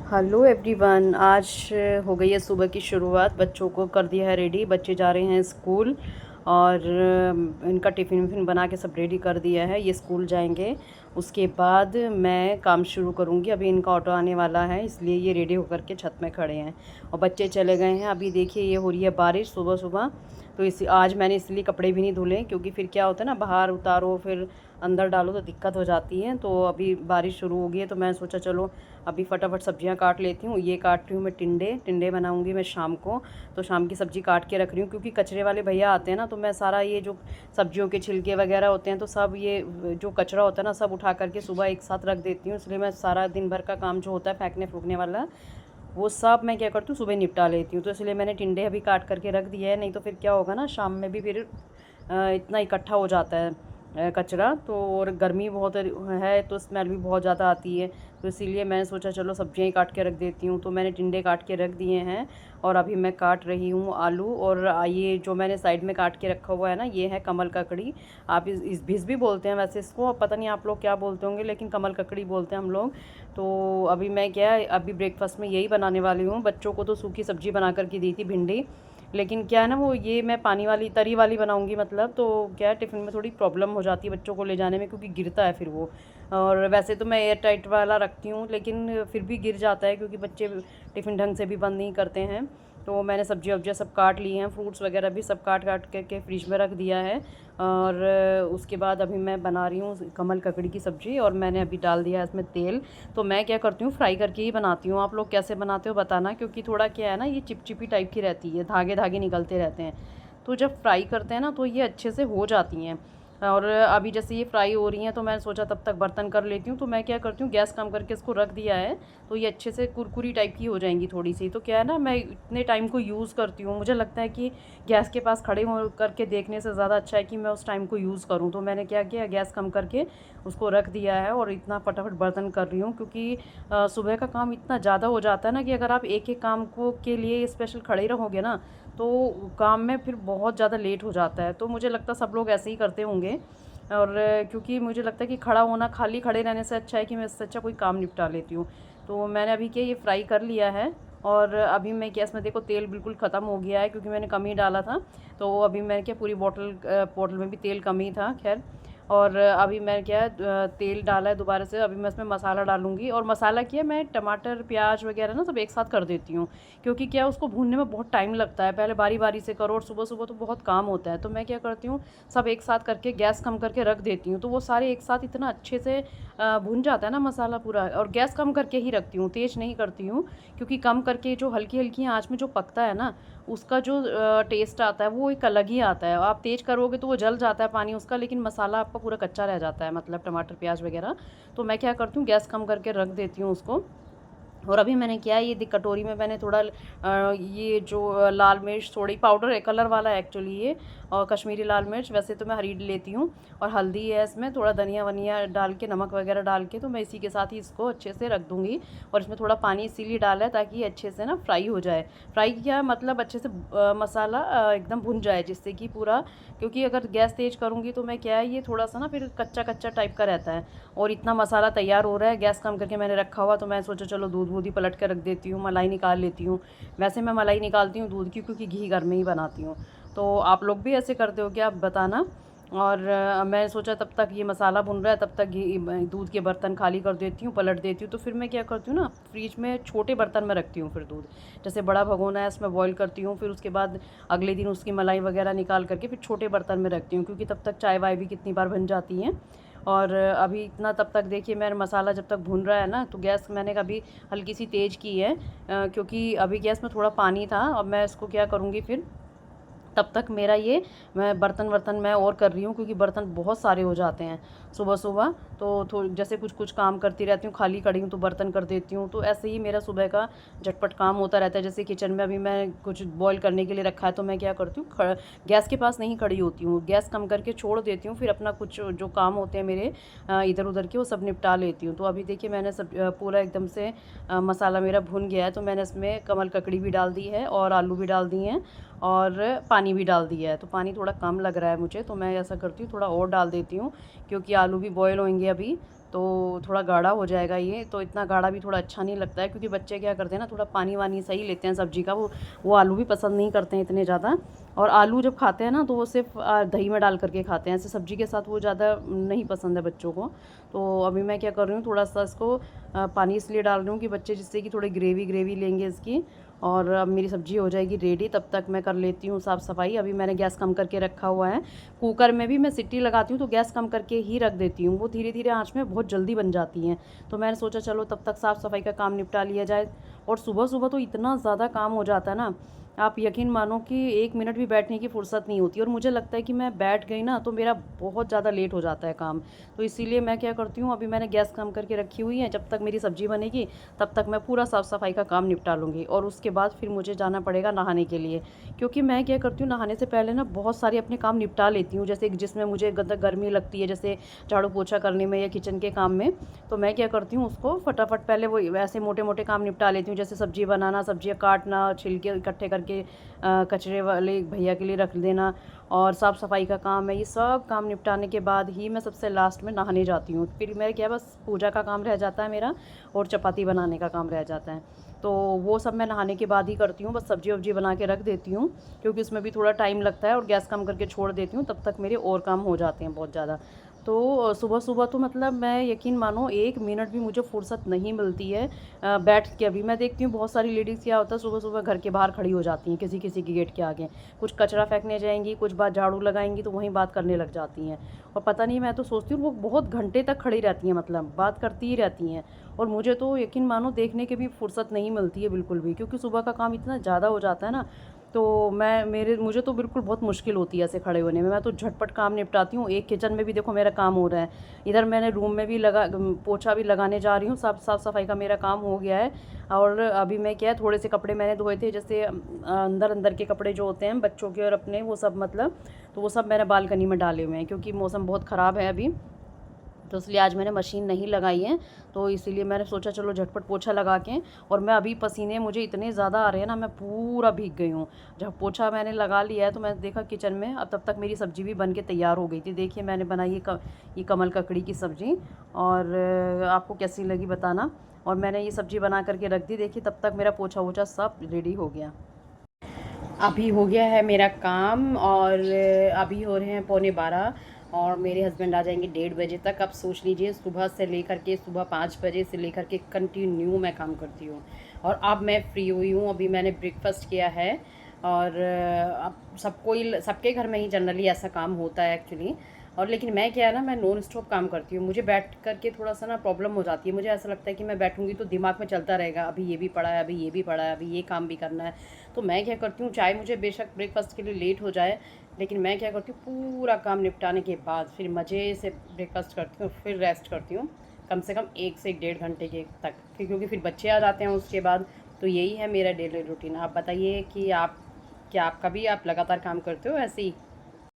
Hello everyone. आज हो गई है सुबह की शुरुआत। बच्चों को कर दिया है रेडी, बच्चे जा रहे हैं स्कूल और इनका टिफ़िन विफ़िन बना के सब रेडी कर दिया है। ये स्कूल जाएंगे, उसके बाद मैं काम शुरू करूँगी। अभी इनका ऑटो आने वाला है, इसलिए ये रेडी होकर के छत में खड़े हैं और बच्चे चले गए हैं। अभी देखिए ये हो रही है बारिश सुबह सुबह, तो इसी आज मैंने इसलिए कपड़े भी नहीं धुले, क्योंकि फिर क्या होता है ना, बाहर उतारो फिर अंदर डालो तो दिक्कत हो जाती है। तो अभी बारिश शुरू हो गई है, तो मैं सोचा चलो अभी फटाफट सब्जियां काट लेती हूँ। ये काट रही हूँ मैं टिंडे बनाऊँगी मैं शाम को, तो शाम की सब्ज़ी काट के रख रही हूँ, क्योंकि कचरे वाले भैया आते हैं ना, तो मैं सारा ये जो सब्जियों के छिलके वगैरह होते हैं तो सब ये जो कचरा होता है ना सब उठा करके सुबह एक साथ रख देती हूँ। इसलिए मैं सारा दिन भर का काम जो होता है फेंकने फूकने वाला, वो सब मैं क्या करती हूँ सुबह निपटा लेती हूँ। तो इसलिए मैंने टिंडे अभी काट करके रख दिया है, नहीं तो फिर क्या होगा ना, शाम में भी फिर इतना इकट्ठा हो जाता है कचरा। तो और गर्मी बहुत है तो स्मेल भी बहुत ज़्यादा आती है, तो इसीलिए मैंने सोचा चलो सब्जियां ही काट के रख देती हूँ। तो मैंने टिंडे काट के रख दिए हैं और अभी मैं काट रही हूँ आलू। और ये जो मैंने साइड में काट के रखा हुआ है ना, ये है कमल ककड़ी। आप इस भिस भी बोलते हैं वैसे इसको, पता नहीं आप लोग क्या बोलते होंगे, लेकिन कमल ककड़ी बोलते हैं हम लोग। तो अभी मैं अभी ब्रेकफास्ट में यही बनाने वाली हूँ। बच्चों को तो सूखी सब्जी बना करके दी थी भिंडी, लेकिन क्या है ना, वो ये मैं पानी वाली तरी वाली बनाऊंगी मतलब। तो क्या है, टिफ़िन में थोड़ी प्रॉब्लम हो जाती है बच्चों को ले जाने में, क्योंकि गिरता है फिर वो। और वैसे तो मैं एयर टाइट वाला रखती हूँ, लेकिन फिर भी गिर जाता है, क्योंकि बच्चे टिफ़िन ढंग से भी बंद नहीं करते हैं। तो मैंने सब्जी वब्जियाँ सब काट ली हैं, फ्रूट्स वगैरह भी सब काट काट करके फ्रिज में रख दिया है। और उसके बाद अभी मैं बना रही हूँ कमल ककड़ी की सब्ज़ी, और मैंने अभी डाल दिया है इसमें तेल। तो मैं क्या करती हूँ, फ्राई करके ही बनाती हूँ। आप लोग कैसे बनाते हो बताना, क्योंकि थोड़ा क्या है ना, ये चिपचिपी टाइप की रहती है, धागे धागे निकलते रहते हैं। तो जब फ्राई करते हैं ना तो ये अच्छे से हो जाती हैं। और अभी जैसे ये फ्राई हो रही हैं, तो मैंने सोचा तब तक बर्तन कर लेती हूँ। तो मैं क्या करती हूँ, गैस कम करके इसको रख दिया है, तो ये अच्छे से कुरकुरी टाइप की हो जाएंगी थोड़ी सी। तो क्या है ना, मैं इतने टाइम को यूज़ करती हूँ, मुझे लगता है कि गैस के पास खड़े हो करके देखने से ज़्यादा अच्छा है कि मैं उस टाइम को यूज़ करूँ। तो मैंने क्या किया, गैस कम करके उसको रख दिया है और इतना फटाफट बर्तन कर रही हूँ, क्योंकि सुबह का काम इतना ज़्यादा हो जाता है ना, कि अगर आप एक एक काम को के लिए स्पेशल खड़े रहोगे ना, तो काम में फिर बहुत ज़्यादा लेट हो जाता है। तो मुझे लगता है सब लोग ऐसे ही करते होंगे। और क्योंकि मुझे लगता है कि खड़ा होना, खाली खड़े रहने से अच्छा है कि मैं इससे अच्छा कोई काम निपटा लेती हूँ। तो मैंने अभी क्या, ये फ्राई कर लिया है। और अभी मैं गैस में देखो तेल बिल्कुल ख़त्म हो गया है, क्योंकि मैंने कम ही डाला था। तो अभी मैंने क्या, पूरी बॉटल में भी तेल कम ही था खैर। और अभी मैं क्या तेल डाला है दोबारा से। अभी मैं इसमें मसाला डालूँगी, और मसाला क्या, मैं टमाटर प्याज वगैरह ना सब एक साथ कर देती हूँ, क्योंकि क्या उसको भूनने में बहुत टाइम लगता है, पहले बारी बारी से करो, और सुबह सुबह तो बहुत काम होता है। तो मैं क्या करती हूँ, सब एक साथ करके गैस कम करके रख देती हूँ, तो वो सारे एक साथ इतना अच्छे से भुन जाता है ना मसाला पूरा। और गैस कम करके ही रखती हूँ, तेज़ नहीं करती हूँ, क्योंकि कम करके जो हल्की हल्की आँच में जो पकता है ना, उसका जो टेस्ट आता है वो एक अलग ही आता है। आप तेज़ करोगे तो वो जल जाता है पानी उसका, लेकिन मसाला आपका पूरा कच्चा रह जाता है, मतलब टमाटर प्याज वगैरह। तो मैं क्या करती हूँ, गैस कम करके रख देती हूँ उसको। और अभी मैंने क्या है, ये कटोरी में मैंने थोड़ा ये जो लाल मिर्च, थोड़ी पाउडर है, कलर वाला है एक्चुअली ये, और कश्मीरी लाल मिर्च, वैसे तो मैं हरी लेती हूँ। और हल्दी है इसमें, थोड़ा धनिया वनिया डाल के, नमक वगैरह डाल के, तो मैं इसी के साथ ही इसको अच्छे से रख दूँगी। और इसमें थोड़ा पानी इसीलिए डाला है ताकि ये अच्छे से ना फ्राई हो जाए। फ्राई किया मतलब अच्छे से मसाला एकदम भुन जाए, जिससे कि पूरा, क्योंकि अगर गैस तेज़ करूँगी तो मैं क्या है, ये थोड़ा सा ना फिर कच्चा कच्चा टाइप का रहता है। और इतना मसाला तैयार हो रहा है, गैस कम करके मैंने रखा हुआ, तो मैं सोचा चलो दूध वूध ही पलट के रख देती हूँ, मलाई निकाल लेती हूँ। वैसे मैं मलाई निकालती हूँ दूध की, क्योंकि घी घर में ही बनाती हूँ। तो आप लोग भी ऐसे करते हो क्या, आप बताना। और मैं सोचा तब तक ये मसाला भुन रहा है, तब तक घी दूध के बर्तन खाली कर देती हूँ, पलट देती हूँ। तो फिर मैं क्या करती हूँ ना, फ्रिज में छोटे बर्तन में रखती हूँ फिर दूध। जैसे बड़ा भगोना है, इसमें बॉईल करती हूँ, फिर उसके बाद अगले दिन उसकी मलाई वगैरह निकाल करके फिर छोटे बर्तन में रखती हूँ, क्योंकि तब तक चाय वाय भी कितनी बार बन जाती हैं। और अभी इतना तब तक देखिए मेरा मसाला जब तक भुन रहा है ना, तो गैस मैंने कभी हल्की सी तेज़ की है, क्योंकि अभी गैस में थोड़ा पानी था। और मैं इसको क्या करूँगी फिर, तब तक मेरा ये, मैं बर्तन वर्तन मैं और कर रही हूँ, क्योंकि बर्तन बहुत सारे हो जाते हैं सुबह सुबह। तो थोड़ी जैसे कुछ कुछ काम करती रहती हूँ, खाली खड़ी हूँ तो बर्तन कर देती हूँ। तो ऐसे ही मेरा सुबह का झटपट काम होता रहता है। जैसे किचन में अभी मैं कुछ बॉईल करने के लिए रखा है, तो मैं क्या करती हूँ, गैस के पास नहीं खड़ी होती हूँ, गैस कम करके छोड़ देती हूँ, फिर अपना कुछ जो काम होते हैं मेरे इधर उधर के, वो सब निपटा लेती हूँ। तो अभी देखिए मैंने सब पूरा एकदम से मसाला मेरा भुन गया है, तो मैंने इसमें कमल ककड़ी भी डाल दी है और आलू भी डाल दिए हैं, और पानी भी डाल दिया है। तो पानी थोड़ा कम लग रहा है मुझे, तो मैं ऐसा करती हूँ थोड़ा और डाल देती हूँ, क्योंकि आलू भी बॉयल होंगे अभी। तो थोड़ा गाढ़ा हो जाएगा ये, तो इतना गाढ़ा भी थोड़ा अच्छा नहीं लगता है, क्योंकि बच्चे क्या करते हैं ना, थोड़ा पानी वानी सही लेते हैं सब्ज़ी का, वो आलू भी पसंद नहीं करते हैं इतने ज़्यादा। और आलू जब खाते हैं ना तो वो सिर्फ दही में डाल करके खाते हैं, ऐसे सब्ज़ी के साथ वो ज़्यादा नहीं पसंद है बच्चों को। तो अभी मैं क्या कर रही हूँ, थोड़ा सा इसको पानी इसलिए डाल रही हूँ कि बच्चे, जिससे कि थोड़ी ग्रेवी ग्रेवी लेंगे इसकी। और अब मेरी सब्ज़ी हो जाएगी रेडी, तब तक मैं कर लेती हूँ साफ़ सफाई। अभी मैंने गैस कम करके रखा हुआ है। कुकर में भी मैं सीटी लगाती हूँ तो गैस कम करके ही रख देती हूँ, वो धीरे धीरे आँच में बहुत जल्दी बन जाती हैं। तो मैंने सोचा चलो तब तक साफ़ सफाई का काम निपटा लिया जाए। और सुबह सुबह तो इतना ज़्यादा काम हो जाता है ना, आप यकीन मानो कि 1 मिनट भी बैठने की फ़ुर्सत नहीं होती, और मुझे लगता है कि मैं बैठ गई ना तो मेरा बहुत ज़्यादा लेट हो जाता है काम। तो इसीलिए मैं क्या करती हूँ, अभी मैंने गैस कम करके रखी हुई है, जब तक मेरी सब्ज़ी बनेगी तब तक मैं पूरा साफ़ सफाई का काम निपटा लूँगी, और उसके बाद फिर मुझे जाना पड़ेगा नहाने के लिए। क्योंकि मैं क्या करती हूँ, नहाने से पहले ना बहुत सारे अपने काम निपटा लेती हूँ, जैसे जिसमें मुझे गर्मी लगती है, जैसे झाड़ू पोछा करने में या किचन के काम में। तो मैं क्या करती हूँ, उसको फटाफट पहले वो ऐसे मोटे मोटे काम निपटा लेती हूँ, जैसे सब्ज़ी बनाना, सब्ज़ियाँ काटना, छिलके इकट्ठे करके कचरे वाले भैया के लिए रख देना, और साफ़ सफाई का काम है। ये सब काम निपटाने के बाद ही मैं सबसे लास्ट में नहाने जाती हूँ। फिर मेरा क्या, बस पूजा का काम रह जाता है मेरा, और चपाती बनाने का काम रह जाता है। तो वो सब मैं नहाने के बाद ही करती हूँ, बस सब्ज़ी वब्जी बना के रख देती हूँ, क्योंकि उसमें भी थोड़ा टाइम लगता है, और गैस कम करके छोड़ देती हूँ, तब तक मेरे और काम हो जाते हैं बहुत ज़्यादा। तो सुबह सुबह तो मतलब मैं यकीन मानो 1 मिनट भी मुझे फ़ुर्सत नहीं मिलती है बैठ के। अभी मैं देखती हूँ बहुत सारी लेडीज़ क्या होता है, सुबह सुबह घर के बाहर खड़ी हो जाती हैं, किसी किसी के गेट के आगे, कुछ कचरा फेंकने जाएंगी, कुछ बात झाड़ू लगाएंगी, तो वहीं बात करने लग जाती हैं। और पता नहीं, मैं तो सोचती हूँ वो बहुत घंटे तक खड़ी रहती हैं, मतलब बात करती ही रहती हैं। और मुझे तो यकीन मानो देखने की भी फ़ुर्सत नहीं मिलती है बिल्कुल भी, क्योंकि सुबह का काम इतना ज़्यादा हो जाता है ना। तो मुझे तो बिल्कुल बहुत मुश्किल होती है ऐसे खड़े होने में। मैं तो झटपट काम निपटाती हूँ। एक किचन में भी देखो मेरा काम हो रहा है, इधर मैंने रूम में भी पोछा भी लगाने जा रही हूँ, साफ़ सफाई का मेरा काम हो गया है। और अभी मैं क्या है, थोड़े से कपड़े मैंने धोए थे, जैसे अंदर अंदर के कपड़े जो होते हैं बच्चों के और अपने, वो सब मतलब, तो वो सब मैंने बालकनी में डाले हुए हैं, क्योंकि मौसम बहुत ख़राब है अभी, तो इसलिए आज मैंने मशीन नहीं लगाई है। तो इसीलिए मैंने सोचा चलो झटपट पोछा लगा के, और मैं अभी पसीने मुझे इतने ज़्यादा आ रहे हैं ना, मैं पूरा भीग गई हूँ। जब पोछा मैंने लगा लिया है तो मैं देखा किचन में, अब तब तक मेरी सब्ज़ी भी बन के तैयार हो गई थी। देखिए मैंने बनाई ये कमल ककड़ी की सब्ज़ी, और आपको कैसी लगी बताना। और मैंने ये सब्ज़ी बना करके रख दी, देखिए तब तक मेरा पोछा वोछा सब रेडी हो गया। अभी हो गया है मेरा काम, और अभी हो रहे हैं 11:15, और मेरे हस्बैंड आ जाएंगे 1:30 बजे तक। अब सोच लीजिए, सुबह से लेकर के, सुबह 5 बजे से लेकर के कंटिन्यू मैं काम करती हूँ, और अब मैं फ्री हुई हूँ। अभी मैंने ब्रेकफास्ट किया है, और अब सबके घर में ही जनरली ऐसा काम होता है एक्चुअली। और लेकिन मैं क्या है ना, मैं नॉन स्टॉप काम करती हूँ, मुझे बैठ करके थोड़ा सा ना प्रॉब्लम हो जाती है। मुझे ऐसा लगता है कि मैं बैठूँगी तो दिमाग में चलता रहेगा, अभी ये भी पड़ा है, अभी ये भी पड़ा है, अभी ये काम भी करना है। तो मैं क्या करती हूँ, चाहे मुझे बेशक ब्रेकफास्ट के लिए लेट हो जाए, लेकिन मैं क्या करती हूँ, पूरा काम निपटाने के बाद फिर मज़े से ब्रेकफास्ट करती हूँ, फिर रेस्ट करती हूँ, कम से कम 1 से 1.5 घंटे के तक। फिर क्योंकि फिर बच्चे आ जाते हैं उसके बाद। तो यही है मेरा डेली रूटीन। आप बताइए कि आप लगातार काम करते हो ऐसे ही?